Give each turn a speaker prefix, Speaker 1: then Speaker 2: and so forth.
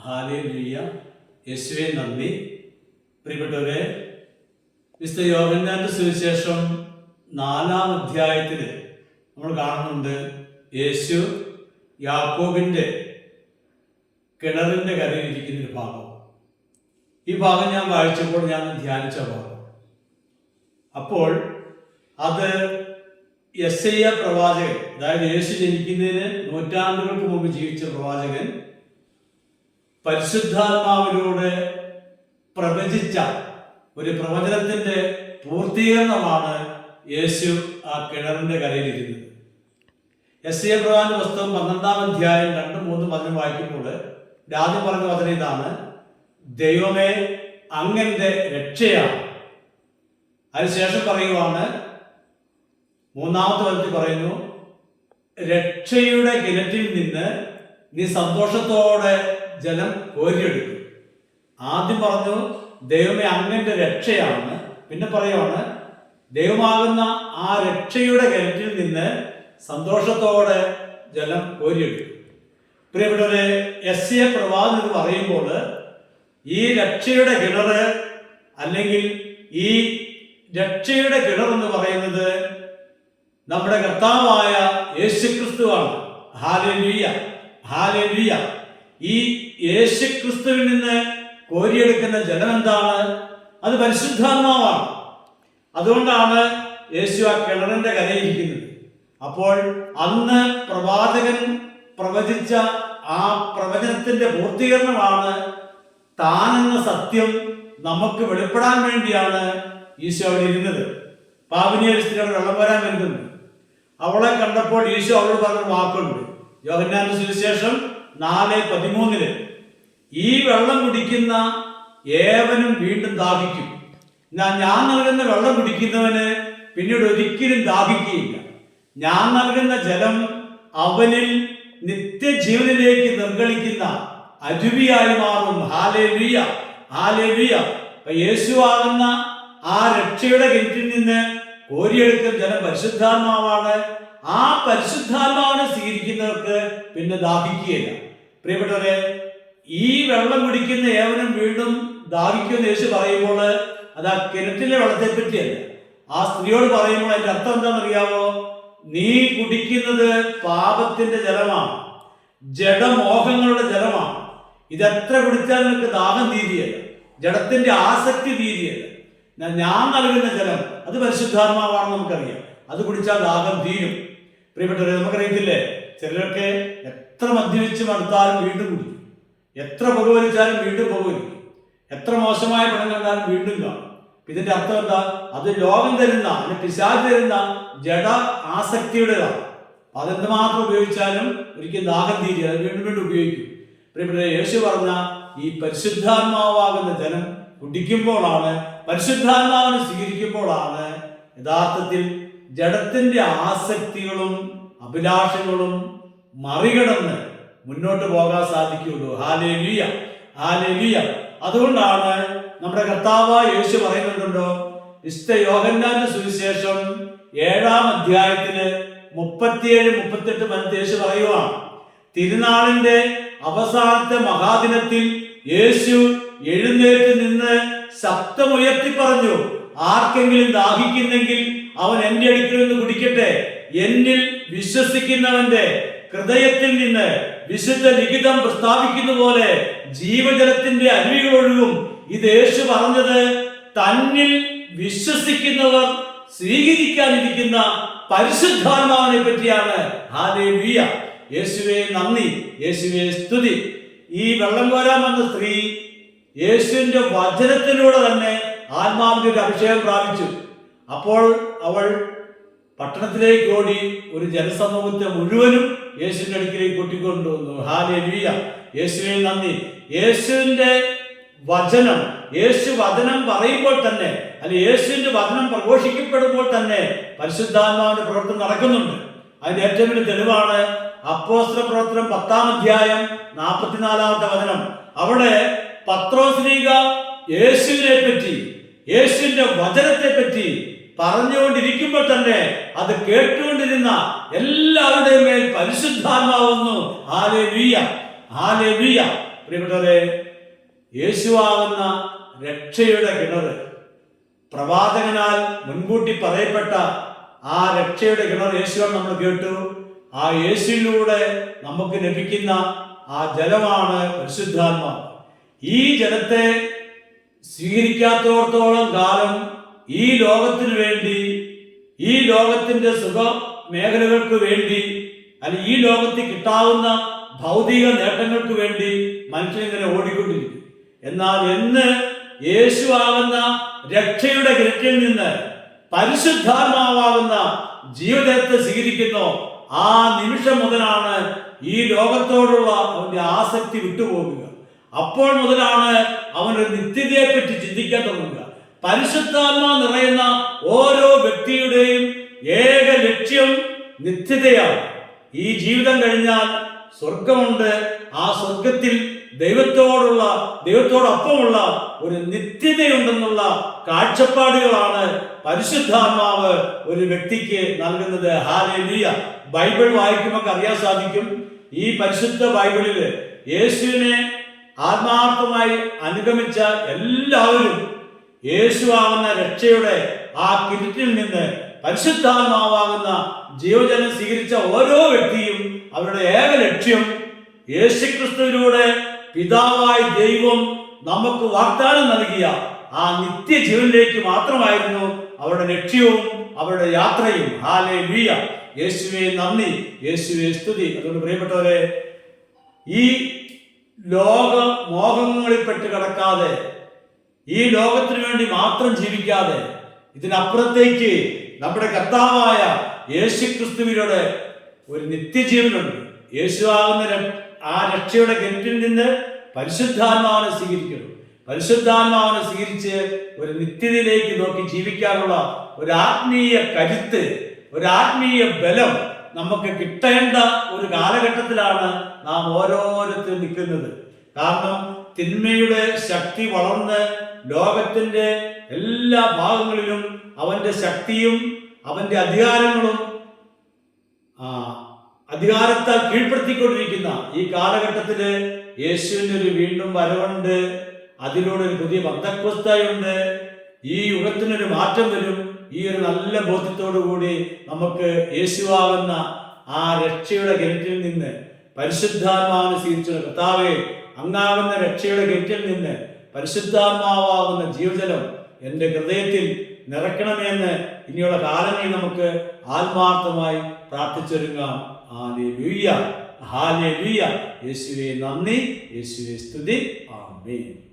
Speaker 1: Hallelujah. യേശുവേ നന്ദി. പ്രിയപ്പെട്ടവരെ, വിശുദ്ധ യോഹന്നാന്റെ സുവിശേഷം 4-ാം അധ്യായത്തിൽ നമ്മൾ കാണുന്നുണ്ട് യേശു യാക്കോബിന്റെ കിണറിന്റെ കരയിൽ ഇരിക്കുന്ന ഒരു ഭാഗം. ഈ ഭാഗം ഞാൻ വായിച്ചപ്പോൾ ഞാൻ ധ്യാനിച്ച ഭാഗം. അപ്പോൾ അത് യെശയ്യ പ്രവാചകൻ, അതായത് യേശു ജനിക്കുന്നതിന് നൂറ്റാണ്ടുകൾക്ക് മുമ്പ് ജീവിച്ച പ്രവാചകൻ പരിശുദ്ധാത്മാവിലൂടെ പ്രവചിച്ച ഒരു പ്രവചനത്തിന്റെ പൂർത്തീകരണമാണ് യേശു ആ കിണറിന്റെ കരയിലിരുന്നത്. യെശയ്യാ പ്രവാചകന്റെ പുസ്തകം 12-ാം അധ്യായം 2-3 വചനം വായിക്കുമ്പോൾ ആദ്യം പറഞ്ഞ വചനം ഇതാണ്: ദൈവമേ, അങ്ങന്റെ രക്ഷയാണ്. അതിനുശേഷം പറയുവാണ്, 3-ാമത്തെ വചനത്തിൽ പറയുന്നു, രക്ഷയുടെ കിണറ്റിൽ നിന്ന് നീ സന്തോഷത്തോടെ ജലം കോരിയെടുക്കും. ആദ്യം പറഞ്ഞു ദൈവമേ അങ്ങന്റെ രക്ഷയാണ്. പിന്നെ പറയുവാണ് ദൈവമാകുന്ന ആ രക്ഷയുടെ കിണറ്റിൽ നിന്ന് സന്തോഷത്തോടെ ജലം കോരിയെടുക്കും. പ്രിയപ്പെട്ടവരെ, യെശയ്യാ പ്രവാചകൻ എന്ന് പറയുമ്പോൾ ഈ രക്ഷയുടെ കിണറ്, അല്ലെങ്കിൽ ഈ രക്ഷയുടെ കിണർ എന്ന് പറയുന്നത് നമ്മുടെ കർത്താവായ യേശുക്രിസ്തുവാണ്. Hallelujah, hallelujah. ഈ യേശുക്രിസ്തുവിൽ നിന്ന് കോരിയെടുക്കുന്ന ജലം എന്താണ്? അത് പരിശുദ്ധാത്മാവാണ്. അതുകൊണ്ടാണ് യേശു ആ കിണറിന്റെ കരയിരിക്കുന്നത്. അപ്പോൾ അന്ന് പ്രവാചകൻ പ്രവചിച്ച ആ പ്രവചനത്തിന്റെ പൂർത്തീകരണമാണ് താനെന്ന സത്യം നമുക്ക് വെളിപ്പെടാൻ വേണ്ടിയാണ് ഈശോ അവിടെ ഇരുന്നത്. പാപിനിയ സ്ത്രീയോട് വെള്ളം വരാൻ വരുന്നുണ്ട്. അവളെ കണ്ടപ്പോൾ ഈശോ അവളോട് പറഞ്ഞ വാക്കുണ്ട്, യോഹന്നാന്റെ സുവിശേഷം 4:13, ഈ വെള്ളം കുടിക്കുന്ന ഏവനും വീണ്ടും ദാഹിക്കും. ഞാൻ നൽകുന്ന വെള്ളം കുടിക്കുന്നവന് പിന്നീട് ഒരിക്കലും ദാഹിക്കുകയില്ല. ഞാൻ നൽകുന്ന ജലം അവനിൽ നിത്യജീവനിലേക്ക് നിർഗളിക്കുന്ന അരുവിയായി മാറും. Hallelujah, hallelujah. യേശു ആകുന്ന ആ രക്ഷയുടെ കിണറ്റിൽ നിന്ന് കോരിയെടുക്കുന്ന ജലം പരിശുദ്ധാത്മാവാണ്. ആ പരിശുദ്ധാത്മാവിനെ സ്വീകരിക്കുന്നവർക്ക് പിന്നെ ദാഹിക്കുകയില്ല. പ്രിയപ്പെട്ടവരെ, ഈ വെള്ളം കുടിക്കുന്ന ഏവനും വീണ്ടും ദാഹിക്കുമെന്ന് യേശു പറയുമ്പോൾ അത് ആ കിണറ്റിലെ വെള്ളത്തെ പറ്റിയല്ല. ആ സ്ത്രീയോട് പറയുമ്പോൾ അതിന്റെ അർത്ഥം എന്താണെന്നറിയാമോ? നീ കുടിക്കുന്നത് പാപത്തിന്റെ ജലമാണ്, ജഡമോഹങ്ങളുടെ ജലമാണ്. ഇതെത്ര കുടിച്ചാൽ നിനക്ക് ദാഹം തീരുകയില്ല, ജഡത്തിന്റെ ആസക്തി തീരുകയില്ല. ഞാൻ നൽകുന്ന ജലം അത് പരിശുദ്ധാത്മാവാണെന്ന് നമുക്കറിയാം. അത് കുടിച്ചാൽ ദാഹം തീരും. പ്രിയപ്പെട്ടവരെ, നമുക്കറിയത്തില്ലേ, ചിലരൊക്കെ എത്ര മദ്യപിച്ച് മടുത്താലും വീണ്ടും കുടിക്കും, എത്ര പുകവലിച്ചാലും വീണ്ടും പുകവലിക്കും, എത്ര മോശമായ പണം കണ്ടാലും വീണ്ടും കാണും. ഇതിന്റെ അർത്ഥം എന്താ? അത് ലോകം തരുന്ന, അതിന് പിശാച് തരുന്ന ജഡ ആസക്തിയുടേതാണ്. അതെന്തുമാത്രം ഉപയോഗിച്ചാലും ഒരിക്കലും ദാഹം തീരുക, അത് വീണ്ടും വീണ്ടും ഉപയോഗിക്കും. പ്രിയപ്പെട്ടവരെ, യേശു പറഞ്ഞ ഈ പരിശുദ്ധാത്മാവാകുന്ന ജലം കുടിക്കുമ്പോഴാണ്, പരിശുദ്ധാത്മാവിനെ സ്വീകരിക്കുമ്പോഴാണ് യഥാർത്ഥത്തിൽ ജഡത്തിന്റെ ആസക്തികളും അഭിലാഷങ്ങളും മറികടന്ന് മുന്നോട്ട് പോകാൻ സാധിക്കുകയുള്ളൂ. Hallelujah, hallelujah. അതുകൊണ്ടാണ് നമ്മുടെ കർത്താവായ യേശു പറയുന്നുണ്ടോ, വിശുദ്ധ യോഹന്നാന്റെ സുവിശേഷം 7-ാം അധ്യായത്തില് 37-38 യേശു പറയുവാണ്, തിരുനാളിന്റെ അവസാനത്തെ മഹാദിനത്തിൽ യേശു എഴുന്നേറ്റ് നിന്ന് ശബ്ദമുയർത്തി പറഞ്ഞു, ആർക്കെങ്കിലും ദാഹിക്കുന്നെങ്കിൽ അവൻ എന്റെ അടുക്കൽ നിന്ന് കുടിക്കട്ടെ. എന്നിൽ വിശ്വസിക്കുന്നവന്റെ ഹൃദയത്തിൽ നിന്ന് വിശുദ്ധ ലിഖിതം പ്രസ്താവിക്കുന്ന പോലെ ജീവജലത്തിന്റെ അരുവികൾ ഒഴുകും. ഇത് യേശു പറഞ്ഞത് തന്നിൽ വിശ്വസിക്കുന്നവർ സ്വീകരിക്കാനിരിക്കുന്ന പരിശുദ്ധാത്മാവിനെ പറ്റിയാണ്. ഹല്ലേലൂയ. യേശുവേ നന്ദി, യേശുവേ സ്തുതി. ഈ വെള്ളം കോരാൻ വന്ന സ്ത്രീ യേശുവിന്റെ വചനത്തിലൂടെ തന്നെ ആത്മാവിന്റെ ഒരു അഭിഷേകം പ്രാപിച്ചു. അപ്പോൾ അവൾ പട്ടണത്തിലേക്ക് ഓടി ഒരു ജനസമൂഹത്തെ മുഴുവനും യേശുവിന്റെ അടുക്കിലേക്ക് കൂട്ടിക്കൊണ്ടുവന്നു. ഹല്ലേലൂയ, യേശുവേ നന്ദി. യേശുവിന്റെ വചനം, യേശു വചനം പറയുമ്പോൾ തന്നെ, അല്ലെ യേശുവിന്റെ വചനം പ്രഘോഷിക്കപ്പെടുമ്പോൾ തന്നെ പരിശുദ്ധാത്മാവിന്റെ പ്രവർത്തനം നടക്കുന്നുണ്ട്. അതിന്റെ ഏറ്റവും വലിയ തെളിവാണ് അപ്പോസ്തല പ്രവർത്തനം 10-ാം അധ്യായം 44-ാമത്തെ വചനം. അവിടെ പത്രോസ് ശ്ലീഹ യേശുവിനെ പറ്റി, യേശുവിന്റെ വചനത്തെ പറ്റി പറഞ്ഞുകൊണ്ടിരിക്കുമ്പോൾ തന്നെ അത് കേട്ടുകൊണ്ടിരുന്ന എല്ലാവരുടെയും മേൽ പരിശുദ്ധാത്മാവ് വന്നു. Hallelujah, hallelujah. പ്രിയപ്പെട്ടവരെ, യേശുവാകുന്ന രക്ഷയുടെ കിണർ, പ്രവാചകനാൽ മുൻകൂട്ടി പറയപ്പെട്ട ആ രക്ഷയുടെ കിണർ യേശുവാണ് നമ്മൾ കേട്ടു. ആ യേശുവിലൂടെ നമുക്ക് ലഭിക്കുന്ന ആ ജലമാണ് പരിശുദ്ധാത്മാവ്. ഈ ജലത്തെ സ്വീകരിക്കാത്തോടത്തോളം കാലം ഈ ലോകത്തിന് വേണ്ടി, ഈ ലോകത്തിന്റെ സുഖ മേഖലകൾക്ക് വേണ്ടി, അല്ലെങ്കിൽ ഈ ലോകത്തിൽ കിട്ടാവുന്ന ഭൗതിക നേട്ടങ്ങൾക്ക് വേണ്ടി മനുഷ്യനിങ്ങനെ ഓടിക്കൊണ്ടിരിക്കും. എന്നാൽ എന്ന് യേശു ആകുന്ന രക്ഷയുടെ കിണറ്റിൽ നിന്ന് പരിശുദ്ധാത്മാവാകുന്ന ജീവജലത്തെ സ്വീകരിക്കുന്നു, ആ നിമിഷം മുതലാണ് ഈ ലോകത്തോടുള്ള അവന്റെ ആസക്തി വിട്ടുപോകുക. അപ്പോൾ മുതലാണ് അവനൊരു നിത്യതയെ പറ്റി ചിന്തിക്കാൻ തുടങ്ങുക. പരിശുദ്ധാത്മാവ് നിറയുന്ന ഓരോ വ്യക്തിയുടെയും ഏക ലക്ഷ്യം നിത്യതയാണ്. ഈ ജീവിതം കഴിഞ്ഞാൽ സ്വർഗമുണ്ട്. ആ സ്വർഗത്തിൽ ദൈവത്തോടൊപ്പമുള്ള ഒരു നിത്യതയുണ്ടെന്നുള്ള കാഴ്ചപ്പാടുകളാണ് പരിശുദ്ധാത്മാവ് ഒരു വ്യക്തിക്ക് നൽകുന്നത്. ഹല്ലേലൂയ. ബൈബിൾ വായിക്കുമ്പോൾ അറിയാൻ സാധിക്കും, ഈ പരിശുദ്ധ ബൈബിളിൽ യേശുവിനെ ആത്മാർത്ഥമായി അനുഗമിച്ച എല്ലാവരും യേശുവാകുന്ന രക്ഷയുടെ ആ കിണറ്റിൽ നിന്ന് പരിശുദ്ധാത്മാവാകുന്ന ജീവജലം സ്വീകരിച്ച ഓരോ വ്യക്തിയും അവരുടെ ഏക ലക്ഷ്യം യേശുക്രിസ്തുവിലൂടെ പിതാവായ ദൈവം നമുക്ക് വാഗ്ദാനം നൽകിയ ആ നിത്യജീവനിലേക്ക് മാത്രമായിരുന്നു അവരുടെ ലക്ഷ്യവും അവരുടെ യാത്രയും. ഹല്ലേലൂയ. യേശുവേ നന്ദി, യേശുവേ സ്തുതി. അതുകൊണ്ട് പ്രിയപ്പെട്ടവരെ, ഈ ലോക മോഹങ്ങളിൽപ്പെട്ട് കിടക്കാതെ, ഈ ലോകത്തിന് വേണ്ടി മാത്രം ജീവിക്കാതെ, ഇതിനപ്പുറത്തേക്ക് നമ്മുടെ കർത്താവായ യേശുക്രിസ്തുവിലൂടെ ഒരു നിത്യജീവനുണ്ട്. യേശുവാകുന്ന ആ രക്ഷയുടെ കിണറ്റിൽ നിന്ന് പരിശുദ്ധാത്മാവിനെ സ്വീകരിക്കണം. പരിശുദ്ധാത്മാവിനെ സ്വീകരിച്ച് ഒരു നിത്യതയിലേക്ക് നോക്കി ജീവിക്കാനുള്ള ഒരു ആത്മീയ കരുത്ത്, ഒരു ആത്മീയ ബലം നമുക്ക് കിട്ടേണ്ട ഒരു കാലഘട്ടത്തിലാണ് നാം ഓരോരുത്തരും നിൽക്കുന്നത്. കാരണം തിന്മയുടെ ശക്തി വളർന്ന് ലോകത്തിന്റെ എല്ലാ ഭാഗങ്ങളിലും അവന്റെ ശക്തിയും അവന്റെ അധികാരത്താൽ കീഴ്പ്പെടുത്തിക്കൊണ്ടിരിക്കുന്ന ഈ കാലഘട്ടത്തില് യേശുവിന്റെ ഒരു വീണ്ടും വരവുണ്ട്. അതിലൂടെ ഒരു പുതിയ പന്തക്കോസ്തായുണ്ട്. ഈ യുഗത്തിനൊരു മാറ്റം വരും. ഈ ഒരു നല്ല ബോധ്യത്തോടു കൂടി നമുക്ക് യേശുവാകുന്ന ആ രക്ഷയുടെ കിണറ്റിൽ നിന്ന് പരിശുദ്ധാത്മാവിനെ സ്വീകരിച്ച കർത്താവേ, അങ്ങാകുന്ന രക്ഷയുടെ കിണറ്റിൽ നിന്ന് പരിശുദ്ധാത്മാവാകുന്ന ജീവജലം എൻ്റെ ഹൃദയത്തിൽ നിറയ്ക്കണമെന്ന് ഇനിയുള്ള കാലങ്ങളിൽ നമുക്ക് ആത്മാർത്ഥമായി പ്രാർത്ഥിച്ചൊരുങ്ങാം. Hallelujah, hallelujah. യേശുവേ നന്ദി, യേശുവേ സ്തുതി. ആമേൻ.